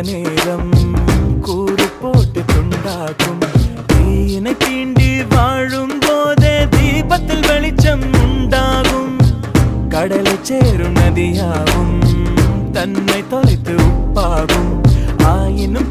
நேரம் கூறு போட்டு துண்டாகும். தீயினை தீண்டி வாழும் போதே தீபத்தில் வெளிச்சம் உண்டாகும். கடலை சேரும் நதியாகும் தன்னை தொலைத்து உப்பாகும். ஆயினும்